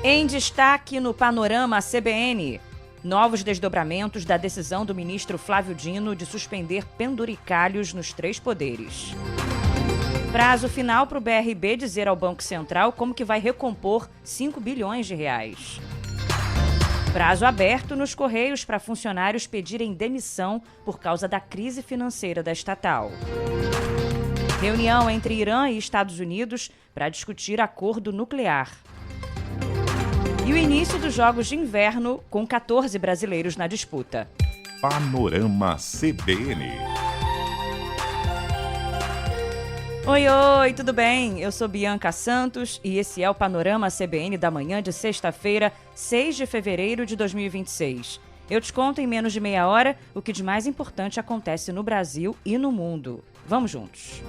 Em destaque no Panorama CBN, novos desdobramentos da decisão do ministro Flávio Dino de suspender penduricalhos nos 3 poderes. Prazo final para o BRB dizer ao Banco Central como que vai recompor 5 bilhões de reais. Prazo aberto nos Correios para funcionários pedirem demissão por causa da crise financeira da estatal. Reunião entre Irã e Estados Unidos para discutir acordo nuclear. E o início dos Jogos de Inverno, com 14 brasileiros na disputa. Panorama CBN. Oi, tudo bem? Eu sou Bianca Santos e esse é o Panorama CBN da manhã de sexta-feira, 6 de fevereiro de 2026. Eu te conto em menos de meia hora o que de mais importante acontece no Brasil e no mundo. Vamos juntos.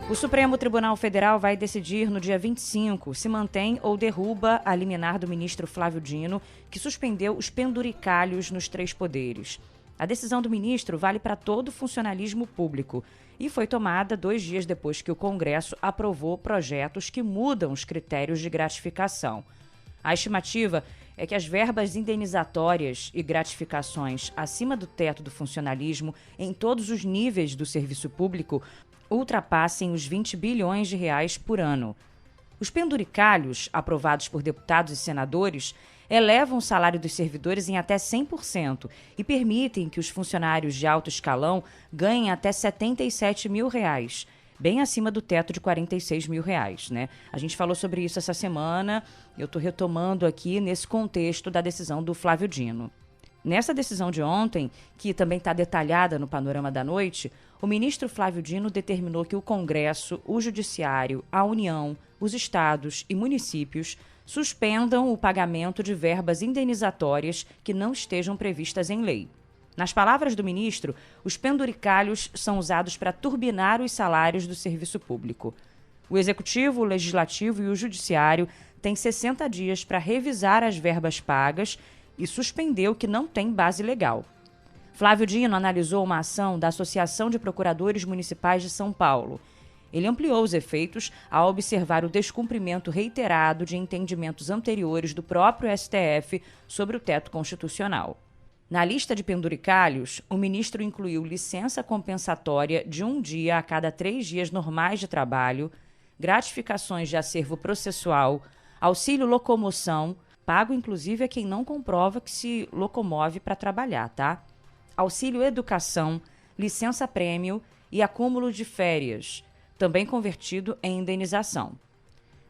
O Supremo Tribunal Federal vai decidir no dia 25 se mantém ou derruba a liminar do ministro Flávio Dino, que suspendeu os penduricalhos nos 3 poderes. A decisão do ministro vale para todo o funcionalismo público e foi tomada 2 dias depois que o Congresso aprovou projetos que mudam os critérios de gratificação. A estimativa é que as verbas indenizatórias e gratificações acima do teto do funcionalismo em todos os níveis do serviço público ultrapassem os 20 bilhões de reais por ano. Os penduricalhos, aprovados por deputados e senadores, elevam o salário dos servidores em até 100% e permitem que os funcionários de alto escalão ganhem até R$ 77 mil, bem acima do teto de R$ 46 mil, né? A gente falou sobre isso essa semana, eu estou retomando aqui nesse contexto da decisão do Flávio Dino. Nessa decisão de ontem, que também está detalhada no Panorama da Noite, o ministro Flávio Dino determinou que o Congresso, o Judiciário, a União, os estados e municípios suspendam o pagamento de verbas indenizatórias que não estejam previstas em lei. Nas palavras do ministro, os penduricalhos são usados para turbinar os salários do serviço público. O Executivo, o Legislativo e o Judiciário têm 60 dias para revisar as verbas pagas e suspendeu que não tem base legal. Flávio Dino analisou uma ação da Associação de Procuradores Municipais de São Paulo. Ele ampliou os efeitos ao observar o descumprimento reiterado de entendimentos anteriores do próprio STF sobre o teto constitucional. Na lista de penduricalhos, o ministro incluiu licença compensatória de 1 dia a cada 3 dias normais de trabalho, gratificações de acervo processual, auxílio locomoção, pago inclusive a quem não comprova que se locomove para trabalhar, tá? Auxílio educação, licença-prêmio e acúmulo de férias, também convertido em indenização.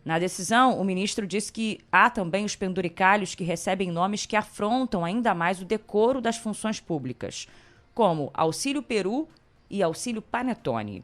Na decisão, o ministro disse que há também os penduricalhos que recebem nomes que afrontam ainda mais o decoro das funções públicas, como Auxílio Peru e Auxílio Panetone.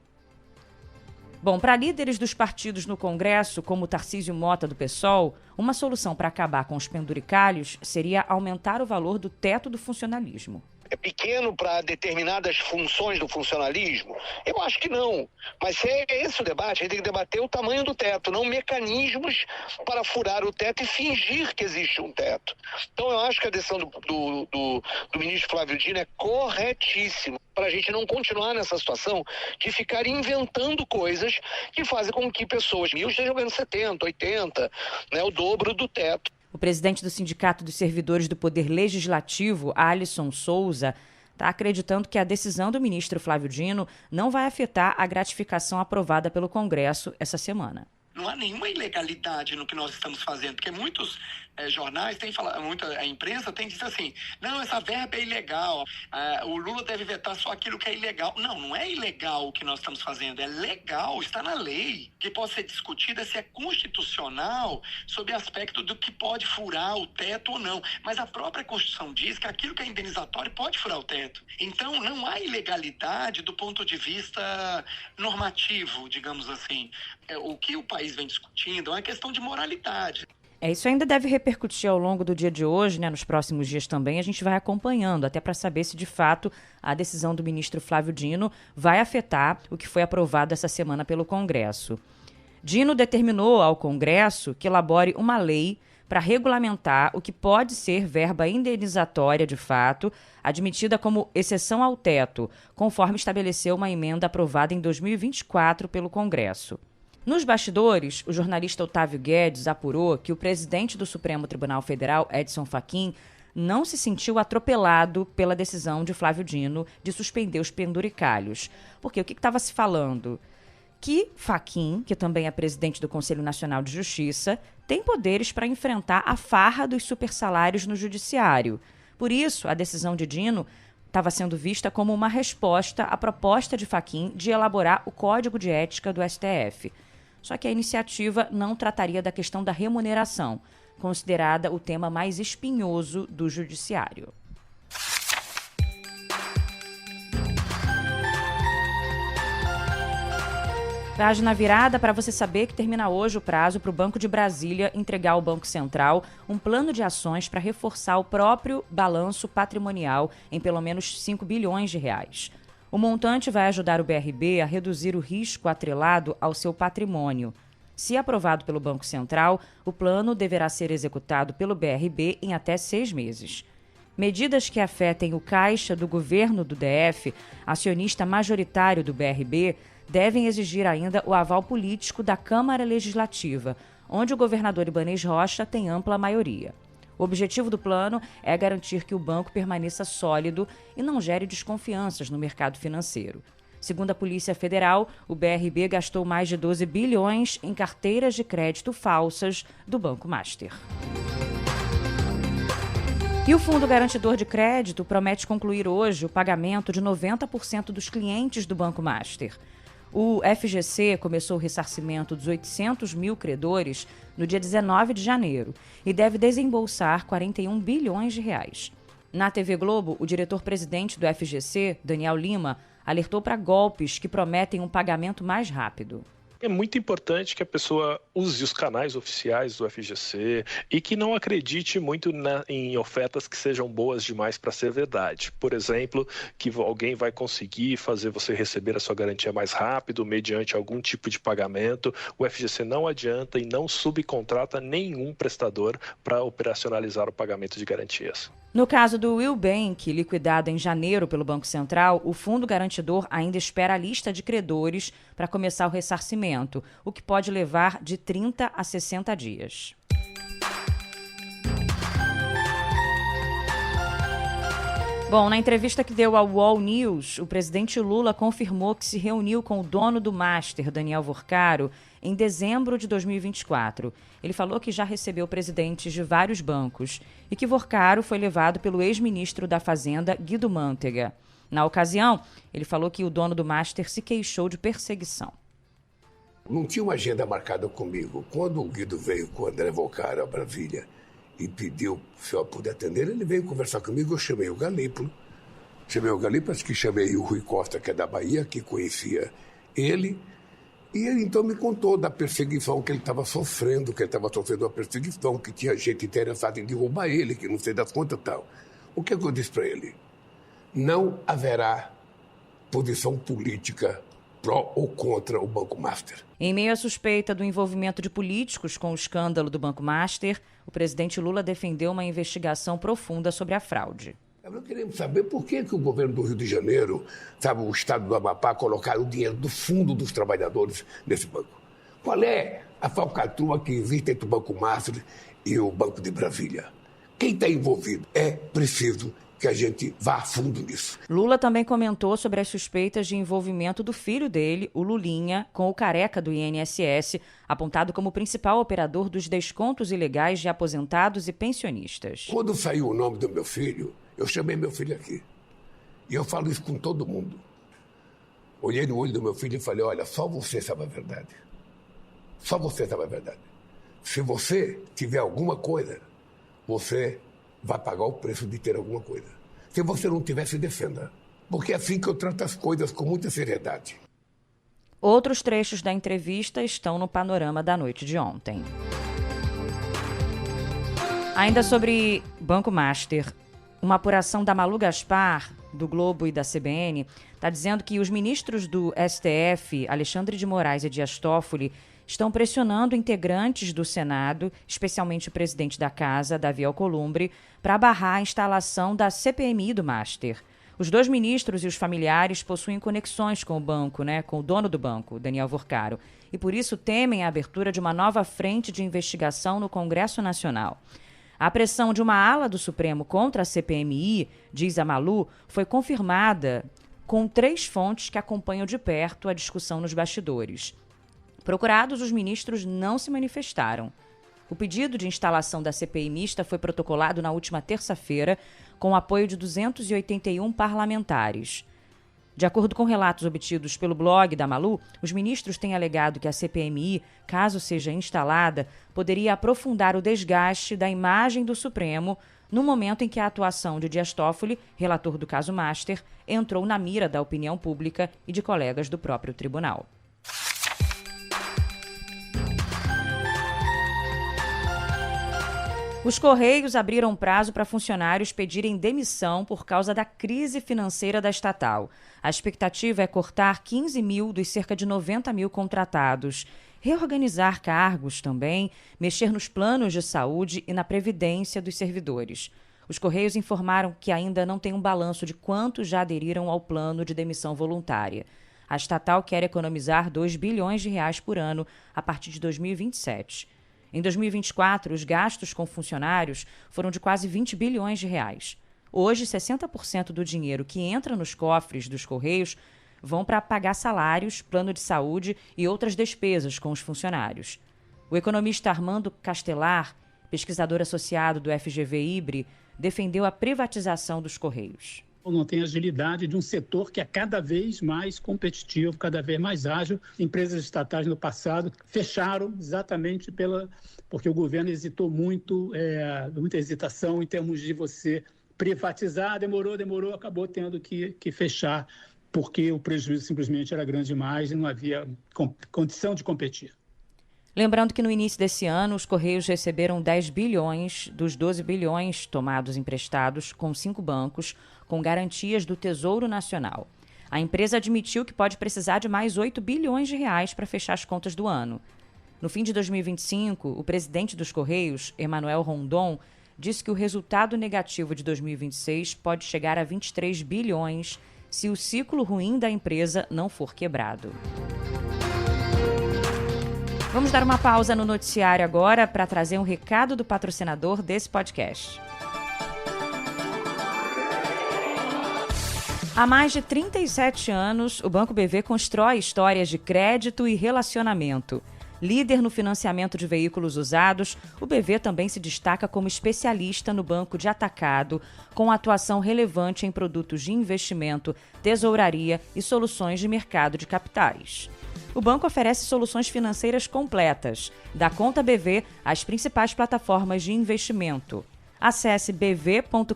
Bom, para líderes dos partidos no Congresso, como Tarcísio Mota do PSOL, uma solução para acabar com os penduricalhos seria aumentar o valor do teto do funcionalismo. É pequeno para determinadas funções do funcionalismo? Eu acho que não. Mas se é esse o debate, a gente tem que debater o tamanho do teto, não mecanismos para furar o teto e fingir que existe um teto. Então eu acho que a decisão do ministro Flávio Dino é corretíssima para a gente não continuar nessa situação de ficar inventando coisas que fazem com que pessoas mil estejam ganhando 70, 80, né, o dobro do teto. O presidente do Sindicato dos Servidores do Poder Legislativo, Alisson Souza, está acreditando que a decisão do ministro Flávio Dino não vai afetar a gratificação aprovada pelo Congresso essa semana. Não há nenhuma ilegalidade no que nós estamos fazendo, porque muitos jornais têm falado, a imprensa tem dito assim, não, essa verba é ilegal, o Lula deve vetar só aquilo que é ilegal. Não, não é ilegal o que nós estamos fazendo, é legal, está na lei. O que pode ser discutido é se é constitucional sob aspecto do que pode furar o teto ou não. Mas a própria Constituição diz que aquilo que é indenizatório pode furar o teto. Então, não há ilegalidade do ponto de vista normativo, digamos assim. O que o país vem discutindo é uma questão de moralidade. Isso ainda deve repercutir ao longo do dia de hoje, né? Nos próximos dias também. A gente vai acompanhando, até para saber se de fato a decisão do ministro Flávio Dino vai afetar o que foi aprovado essa semana pelo Congresso. Dino determinou ao Congresso que elabore uma lei para regulamentar o que pode ser verba indenizatória de fato, admitida como exceção ao teto, conforme estabeleceu uma emenda aprovada em 2024 pelo Congresso. Nos bastidores, o jornalista Otávio Guedes apurou que o presidente do Supremo Tribunal Federal, Edson Fachin, não se sentiu atropelado pela decisão de Flávio Dino de suspender os penduricalhos. Porque o que estava se falando? Que Fachin, que também é presidente do Conselho Nacional de Justiça, tem poderes para enfrentar a farra dos supersalários no judiciário. Por isso, a decisão de Dino estava sendo vista como uma resposta à proposta de Fachin de elaborar o Código de Ética do STF. Só que a iniciativa não trataria da questão da remuneração, considerada o tema mais espinhoso do judiciário. Página virada para você saber que termina hoje o prazo para o Banco de Brasília entregar ao Banco Central um plano de ações para reforçar o próprio balanço patrimonial em pelo menos 5 bilhões de reais. O montante vai ajudar o BRB a reduzir o risco atrelado ao seu patrimônio. Se aprovado pelo Banco Central, o plano deverá ser executado pelo BRB em até 6 meses. Medidas que afetem o caixa do governo do DF, acionista majoritário do BRB, devem exigir ainda o aval político da Câmara Legislativa, onde o governador Ibanez Rocha tem ampla maioria. O objetivo do plano é garantir que o banco permaneça sólido e não gere desconfianças no mercado financeiro. Segundo a Polícia Federal, o BRB gastou mais de 12 bilhões em carteiras de crédito falsas do Banco Master. E o Fundo Garantidor de Crédito promete concluir hoje o pagamento de 90% dos clientes do Banco Master. O FGC começou o ressarcimento dos 800 mil credores no dia 19 de janeiro e deve desembolsar 41 bilhões de reais. Na TV Globo, o diretor-presidente do FGC, Daniel Lima, alertou para golpes que prometem um pagamento mais rápido. É muito importante que a pessoa use os canais oficiais do FGC e que não acredite muito em ofertas que sejam boas demais para ser verdade. Por exemplo, que alguém vai conseguir fazer você receber a sua garantia mais rápido mediante algum tipo de pagamento. O FGC não adianta e não subcontrata nenhum prestador para operacionalizar o pagamento de garantias. No caso do Will Bank, liquidado em janeiro pelo Banco Central, o fundo garantidor ainda espera a lista de credores para começar o ressarcimento, o que pode levar de 30 a 60 dias. Bom, na entrevista que deu ao UOL News, o presidente Lula confirmou que se reuniu com o dono do Master, Daniel Vorcaro, em dezembro de 2024. Ele falou que já recebeu presidentes de vários bancos e que Vorcaro foi levado pelo ex-ministro da Fazenda, Guido Mantega. Na ocasião, ele falou que o dono do Master se queixou de perseguição. Não tinha uma agenda marcada comigo. Quando o Guido veio com o André Vorcaro a Brasília e pediu se eu puder atender, ele veio conversar comigo, eu chamei o Galípolo. Acho que chamei o Rui Costa, que é da Bahia, que conhecia ele. E ele então me contou da perseguição que ele estava sofrendo, uma perseguição, que tinha gente interessada em derrubar ele, que não sei das contas e tal. O que é que eu disse para ele? Não haverá posição política pró ou contra o Banco Master. Em meio à suspeita do envolvimento de políticos com o escândalo do Banco Master, o presidente Lula defendeu uma investigação profunda sobre a fraude. Nós queremos saber por que o governo do Rio de Janeiro, o estado do Amapá, colocaram o dinheiro do fundo dos trabalhadores nesse banco. Qual é a falcatrua que existe entre o Banco Master e o Banco de Brasília? Quem está envolvido? É preciso que a gente vá a fundo nisso. Lula também comentou sobre as suspeitas de envolvimento do filho dele, o Lulinha, com o careca do INSS, apontado como principal operador dos descontos ilegais de aposentados e pensionistas. Quando saiu o nome do meu filho, eu chamei meu filho aqui. E eu falo isso com todo mundo. Olhei no olho do meu filho e falei, olha, só você sabe a verdade. Só você sabe a verdade. Se você tiver alguma coisa, você vai pagar o preço de ter alguma coisa. Se você não tiver, se defenda. Porque é assim que eu trato as coisas, com muita seriedade. Outros trechos da entrevista estão no panorama da noite de ontem. Ainda sobre Banco Master, uma apuração da Malu Gaspar, do Globo e da CBN, está dizendo que os ministros do STF, Alexandre de Moraes e Dias Toffoli, estão pressionando integrantes do Senado, especialmente o presidente da Casa, Davi Alcolumbre, para barrar a instalação da CPMI do Master. Os 2 ministros e os familiares possuem conexões com o banco, com o dono do banco, Daniel Vorcaro, e por isso temem a abertura de uma nova frente de investigação no Congresso Nacional. A pressão de uma ala do Supremo contra a CPMI, diz a Malu, foi confirmada com 3 fontes que acompanham de perto a discussão nos bastidores. Procurados, os ministros não se manifestaram. O pedido de instalação da CPI mista foi protocolado na última terça-feira, com o apoio de 281 parlamentares. De acordo com relatos obtidos pelo blog da Malu, os ministros têm alegado que a CPMI, caso seja instalada, poderia aprofundar o desgaste da imagem do Supremo no momento em que a atuação de Dias Toffoli, relator do caso Master, entrou na mira da opinião pública e de colegas do próprio tribunal. Os Correios abriram prazo para funcionários pedirem demissão por causa da crise financeira da estatal. A expectativa é cortar 15 mil dos cerca de 90 mil contratados, reorganizar cargos também, mexer nos planos de saúde e na previdência dos servidores. Os Correios informaram que ainda não tem um balanço de quantos já aderiram ao plano de demissão voluntária. A estatal quer economizar R$2 bilhões por ano a partir de 2027. Em 2024, os gastos com funcionários foram de quase R$20 bilhões. Hoje, 60% do dinheiro que entra nos cofres dos Correios vão para pagar salários, plano de saúde e outras despesas com os funcionários. O economista Armando Castelar, pesquisador associado do FGV-IBRE, defendeu a privatização dos Correios. Não tem agilidade de um setor que é cada vez mais competitivo, cada vez mais ágil. Empresas estatais no passado fecharam exatamente porque o governo hesitou muita hesitação em termos de você privatizar, demorou, acabou tendo que fechar, porque o prejuízo simplesmente era grande demais e não havia condição de competir. Lembrando que no início desse ano, os Correios receberam 10 bilhões dos 12 bilhões tomados emprestados com 5 bancos, com garantias do Tesouro Nacional. A empresa admitiu que pode precisar de mais R$8 bilhões para fechar as contas do ano. No fim de 2025, o presidente dos Correios, Emanuel Rondon, disse que o resultado negativo de 2026 pode chegar a 23 bilhões se o ciclo ruim da empresa não for quebrado. Vamos dar uma pausa no noticiário agora para trazer um recado do patrocinador desse podcast. Há mais de 37 anos, o Banco BV constrói histórias de crédito e relacionamento. Líder no financiamento de veículos usados, o BV também se destaca como especialista no banco de atacado, com atuação relevante em produtos de investimento, tesouraria e soluções de mercado de capitais. O banco oferece soluções financeiras completas, da conta BV às principais plataformas de investimento. Acesse bv.com.br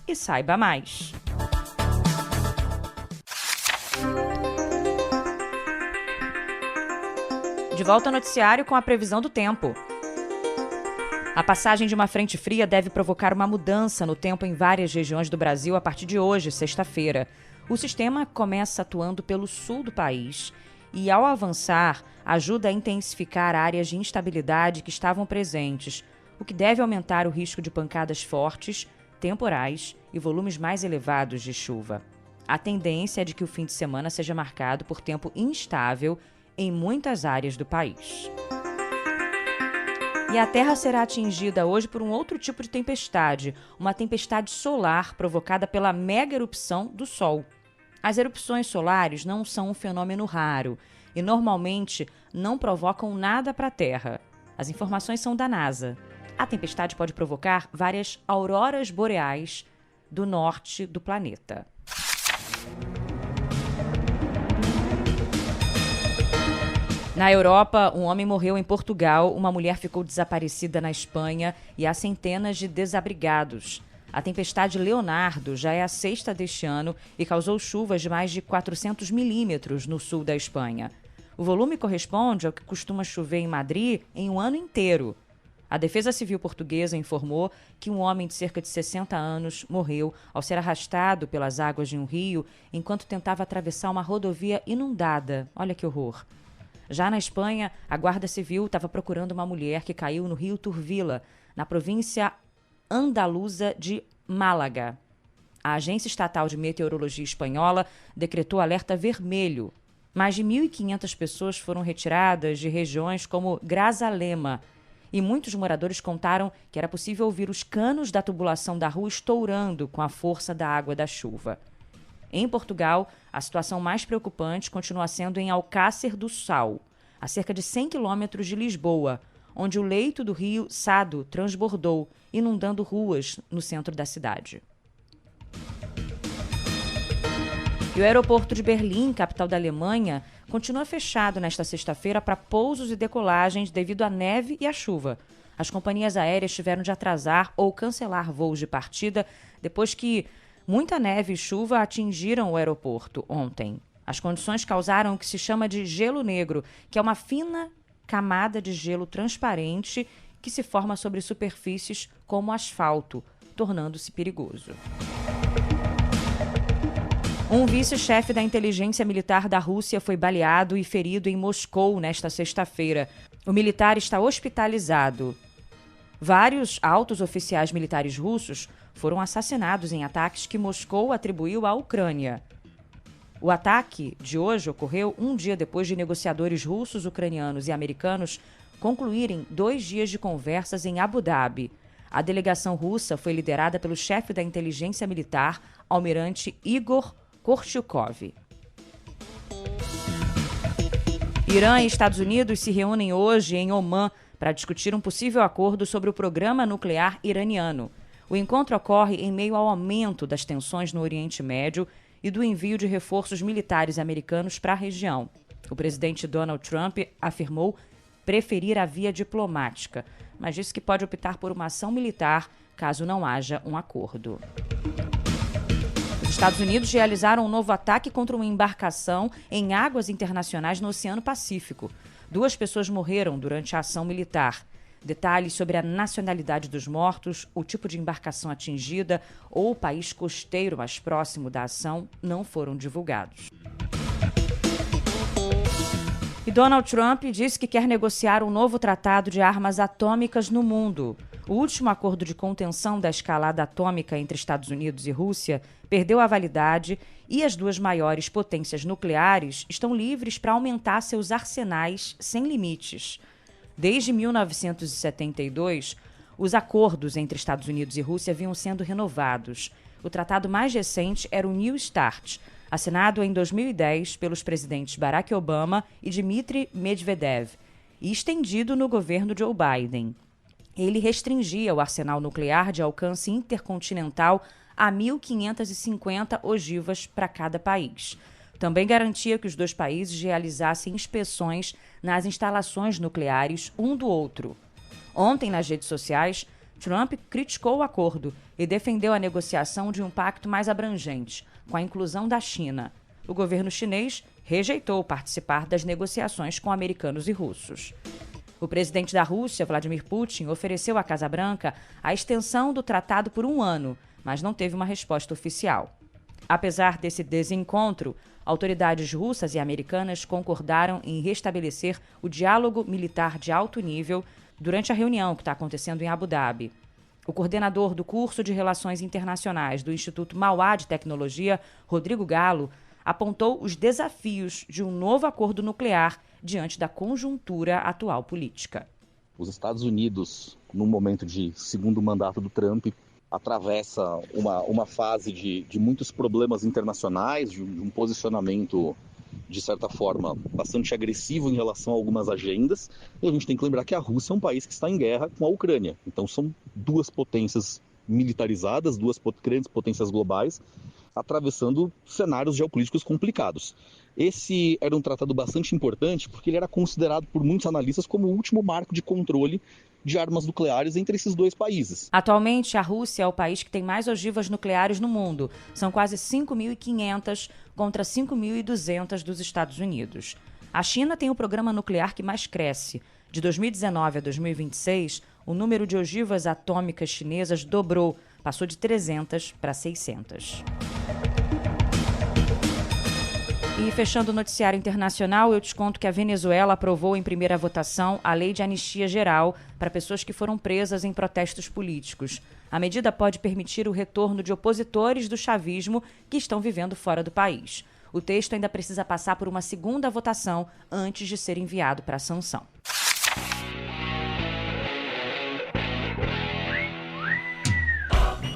e saiba mais. De volta ao noticiário com a previsão do tempo. A passagem de uma frente fria deve provocar uma mudança no tempo em várias regiões do Brasil a partir de hoje, sexta-feira. O sistema começa atuando pelo sul do país e, ao avançar, ajuda a intensificar áreas de instabilidade que estavam presentes, o que deve aumentar o risco de pancadas fortes, temporais e volumes mais elevados de chuva. A tendência é de que o fim de semana seja marcado por tempo instável em muitas áreas do país. E a Terra será atingida hoje por um outro tipo de tempestade, uma tempestade solar provocada pela mega erupção do Sol. As erupções solares não são um fenômeno raro e normalmente não provocam nada para a Terra. As informações são da NASA. A tempestade pode provocar várias auroras boreais do norte do planeta. Na Europa, um homem morreu em Portugal, uma mulher ficou desaparecida na Espanha e há centenas de desabrigados. A tempestade Leonardo já é a sexta deste ano e causou chuvas de mais de 400 milímetros no sul da Espanha. O volume corresponde ao que costuma chover em Madrid em um ano inteiro. A Defesa Civil Portuguesa informou que um homem de cerca de 60 anos morreu ao ser arrastado pelas águas de um rio enquanto tentava atravessar uma rodovia inundada. Olha que horror! Já na Espanha, a Guarda Civil estava procurando uma mulher que caiu no rio Turvila, na província andaluza de Málaga. A Agência Estatal de Meteorologia Espanhola decretou alerta vermelho. Mais de 1.500 pessoas foram retiradas de regiões como Grazalema, e muitos moradores contaram que era possível ouvir os canos da tubulação da rua estourando com a força da água da chuva. Em Portugal, a situação mais preocupante continua sendo em Alcácer do Sal, a cerca de 100 quilômetros de Lisboa, onde o leito do rio Sado transbordou, inundando ruas no centro da cidade. E o aeroporto de Berlim, capital da Alemanha, continua fechado nesta sexta-feira para pousos e decolagens devido à neve e à chuva. As companhias aéreas tiveram de atrasar ou cancelar voos de partida depois que muita neve e chuva atingiram o aeroporto ontem. As condições causaram o que se chama de gelo negro, que é uma fina camada de gelo transparente que se forma sobre superfícies como asfalto, tornando-se perigoso. Um vice-chefe da inteligência militar da Rússia foi baleado e ferido em Moscou nesta sexta-feira. O militar está hospitalizado. Vários altos oficiais militares russos foram assassinados em ataques que Moscou atribuiu à Ucrânia. O ataque de hoje ocorreu um dia depois de negociadores russos, ucranianos e americanos concluírem 2 dias de conversas em Abu Dhabi. A delegação russa foi liderada pelo chefe da inteligência militar, almirante Igor Korchukov. Irã e Estados Unidos se reúnem hoje em Omã para discutir um possível acordo sobre o programa nuclear iraniano. O encontro ocorre em meio ao aumento das tensões no Oriente Médio e do envio de reforços militares americanos para a região. O presidente Donald Trump afirmou preferir a via diplomática, mas disse que pode optar por uma ação militar caso não haja um acordo. Os Estados Unidos realizaram um novo ataque contra uma embarcação em águas internacionais no Oceano Pacífico. 2 pessoas morreram durante a ação militar. Detalhes sobre a nacionalidade dos mortos, o tipo de embarcação atingida ou o país costeiro mais próximo da ação não foram divulgados. E Donald Trump disse que quer negociar um novo tratado de armas atômicas no mundo. O último acordo de contenção da escalada atômica entre Estados Unidos e Rússia perdeu a validade e as 2 maiores potências nucleares estão livres para aumentar seus arsenais sem limites. Desde 1972, os acordos entre Estados Unidos e Rússia vinham sendo renovados. O tratado mais recente era o New START, assinado em 2010 pelos presidentes Barack Obama e Dmitry Medvedev, e estendido no governo Joe Biden. Ele restringia o arsenal nuclear de alcance intercontinental a 1.550 ogivas para cada país. Também garantia que os 2 países realizassem inspeções nas instalações nucleares um do outro. Ontem, nas redes sociais, Trump criticou o acordo e defendeu a negociação de um pacto mais abrangente, com a inclusão da China. O governo chinês rejeitou participar das negociações com americanos e russos. O presidente da Rússia, Vladimir Putin, ofereceu à Casa Branca a extensão do tratado por 1 ano, mas não teve uma resposta oficial. Apesar desse desencontro, autoridades russas e americanas concordaram em restabelecer o diálogo militar de alto nível durante a reunião que está acontecendo em Abu Dhabi. O coordenador do curso de Relações Internacionais do Instituto Mauá de Tecnologia, Rodrigo Galo, apontou os desafios de um novo acordo nuclear diante da conjuntura atual política. Os Estados Unidos, no momento de segundo mandato do Trump, atravessa uma fase de muitos problemas internacionais, de um posicionamento, de certa forma, bastante agressivo em relação a algumas agendas. E a gente tem que lembrar que a Rússia é um país que está em guerra com a Ucrânia. Então são 2 potências militarizadas, 2 grandes potências globais, atravessando cenários geopolíticos complicados. Esse era um tratado bastante importante porque ele era considerado por muitos analistas como o último marco de controle de armas nucleares entre esses 2 países. Atualmente, a Rússia é o país que tem mais ogivas nucleares no mundo. São quase 5.500 contra 5.200 dos Estados Unidos. A China tem o programa nuclear que mais cresce. De 2019 a 2026, o número de ogivas atômicas chinesas dobrou, passou de 300 para 600. E fechando o noticiário internacional, eu te conto que a Venezuela aprovou em primeira votação a lei de anistia geral para pessoas que foram presas em protestos políticos. A medida pode permitir o retorno de opositores do chavismo que estão vivendo fora do país. O texto ainda precisa passar por uma segunda votação antes de ser enviado para a sanção.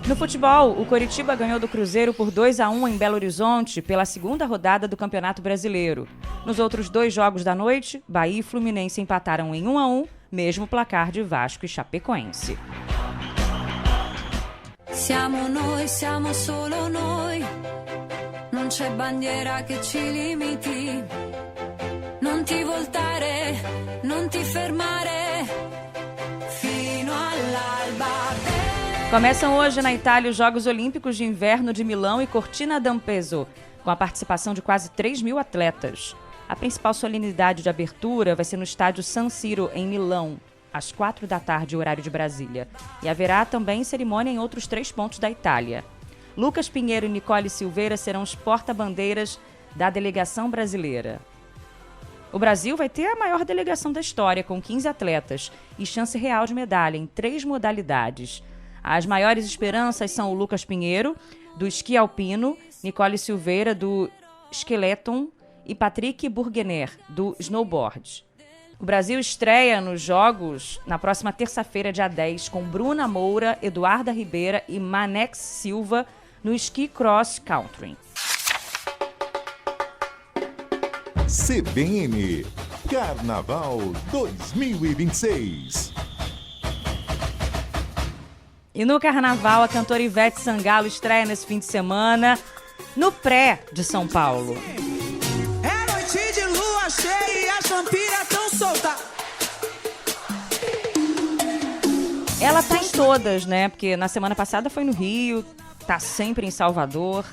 No futebol, o Coritiba ganhou do Cruzeiro por 2-1 em Belo Horizonte pela segunda rodada do Campeonato Brasileiro. Nos outros 2 jogos da noite, Bahia e Fluminense empataram em 1-1, mesmo placar de Vasco e Chapecoense. Siamo noi, siamo solo noi. Non c'è bandiera che ci limiti. Non ti voltare, non ti fermare fino all'alba. Começam hoje na Itália os Jogos Olímpicos de Inverno de Milão e Cortina d'Ampezzo, com a participação de quase 3.000 atletas. A principal solenidade de abertura vai ser no estádio San Siro, em Milão, às 4h, horário de Brasília. E haverá também cerimônia em outros 3 pontos da Itália. Lucas Pinheiro e Nicole Silveira serão os porta-bandeiras da delegação brasileira. O Brasil vai ter a maior delegação da história, com 15 atletas, e chance real de medalha em 3 modalidades. As maiores esperanças são o Lucas Pinheiro, do esqui alpino, Nicole Silveira, do skeleton e Patrick Burgener, do snowboard. O Brasil estreia nos Jogos na próxima terça-feira, dia 10, com Bruna Moura, Eduarda Ribeira e Manex Silva no esqui cross country. CBN Carnaval 2026. E no Carnaval, a cantora Ivete Sangalo estreia nesse fim de semana no Pré de São Paulo. É noite de lua cheia e as vampiras tão soltas. Ela tá em todas, né? Porque na semana passada foi no Rio, tá sempre em Salvador.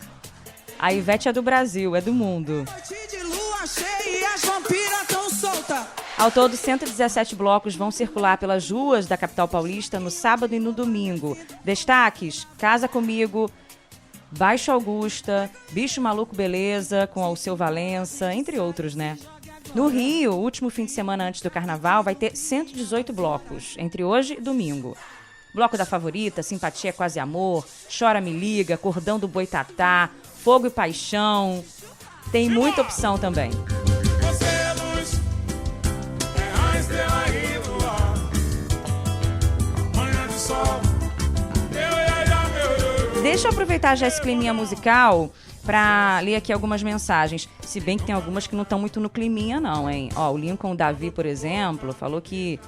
A Ivete é do Brasil, é do mundo. Noite de lua cheia e as vampiras tão soltas. Ao todo, 117 blocos vão circular pelas ruas da capital paulista no sábado e no domingo. Destaques: Casa Comigo, Baixo Augusta, Bicho Maluco Beleza, com Alceu Valença, entre outros, né? No Rio, o último fim de semana antes do Carnaval, vai ter 118 blocos, entre hoje e domingo. Bloco da Favorita, Simpatia é Quase Amor, Chora Me Liga, Cordão do Boitatá, Fogo e Paixão. Tem muita opção também. Deixa eu aproveitar já esse climinha musical para ler aqui algumas mensagens. Se bem que tem algumas que não estão muito no climinha não, hein? Ó, o Lincoln Davi, por exemplo, falou que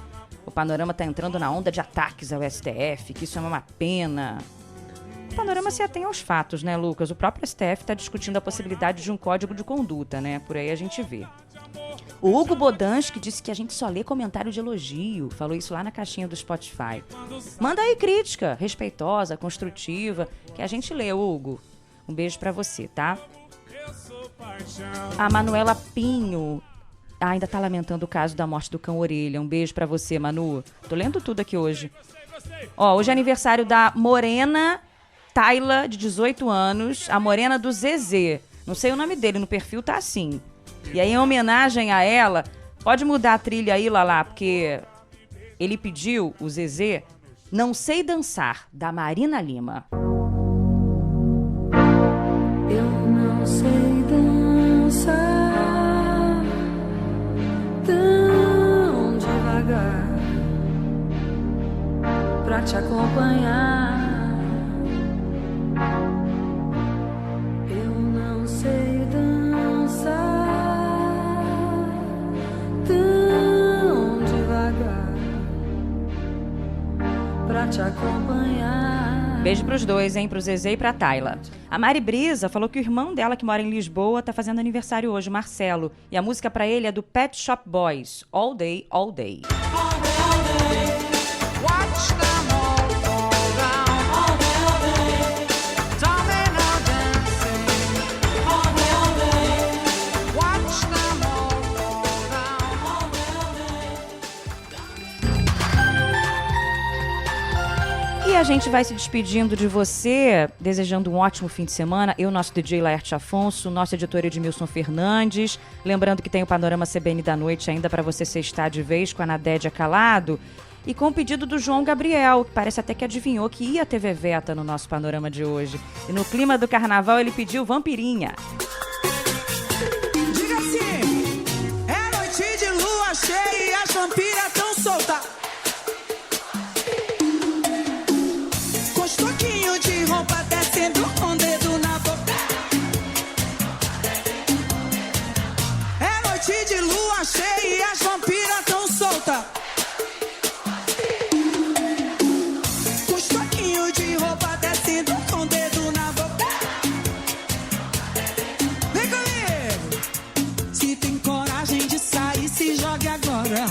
o Panorama tá entrando na onda de ataques ao STF, que isso é uma pena. O Panorama se atém aos fatos, né, Lucas? O próprio STF está discutindo a possibilidade de um código de conduta, né? Por aí a gente vê. O Hugo Bodansky disse que a gente só lê comentário de elogio. Falou isso lá na caixinha do Spotify. Manda aí crítica, respeitosa, construtiva, que a gente lê, Hugo. Um beijo pra você, tá? A Manuela Pinho ainda tá lamentando o caso da morte do cão Orelha. Um beijo pra você, Manu. Tô lendo tudo aqui hoje. Ó, hoje é aniversário da Morena Tayla, de 18 anos. A Morena do Zezé. Não sei o nome dele, no perfil tá assim. E aí, em homenagem a ela, pode mudar a trilha aí, Lala, porque ele pediu, o Zezé, Não Sei Dançar, da Marina Lima. Eu não sei dançar tão devagar pra te acompanhar. Eu não sei dançar tão devagar pra te acompanhar. Beijo pros dois, hein? Pro Zezé e pra Tayla. A Mari Brisa falou que o irmão dela, que mora em Lisboa, tá fazendo aniversário hoje, Marcelo. E a música pra ele é do Pet Shop Boys, All Day, All Day. E a gente vai se despedindo de você, desejando um ótimo fim de semana. Eu, nosso DJ Laerte Afonso, nosso editor Edmilson Fernandes. Lembrando que tem o Panorama CBN da noite ainda para você sextar de vez com a Nadédia Calado. E com o pedido do João Gabriel, que parece até que adivinhou que ia ter Veveta no nosso Panorama de hoje. E no clima do carnaval ele pediu Vampirinha. Diga assim, é noite de lua cheia e as vampiras tão soltas. Com os toquinhos de roupa descendo com o dedo na boca. É noite de lua cheia e as vampiras tão soltas. Com os toquinhos de roupa descendo com o dedo na boca. Vem comigo! Se tem coragem de sair, se jogue agora.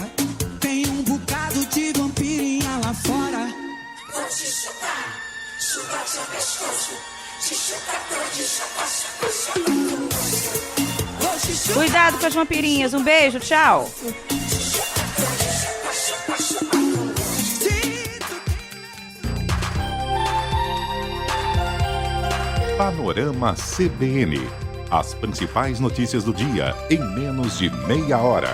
Tem um bocado de vampirinha lá fora. Vou te chutar, chutar seu pescoço. Te chutar todo, chutar, chutar, chutar. Vou te chutar. Cuidado com as vampirinhas. Um beijo, tchau. Panorama CBN. As principais notícias do dia em menos de meia hora.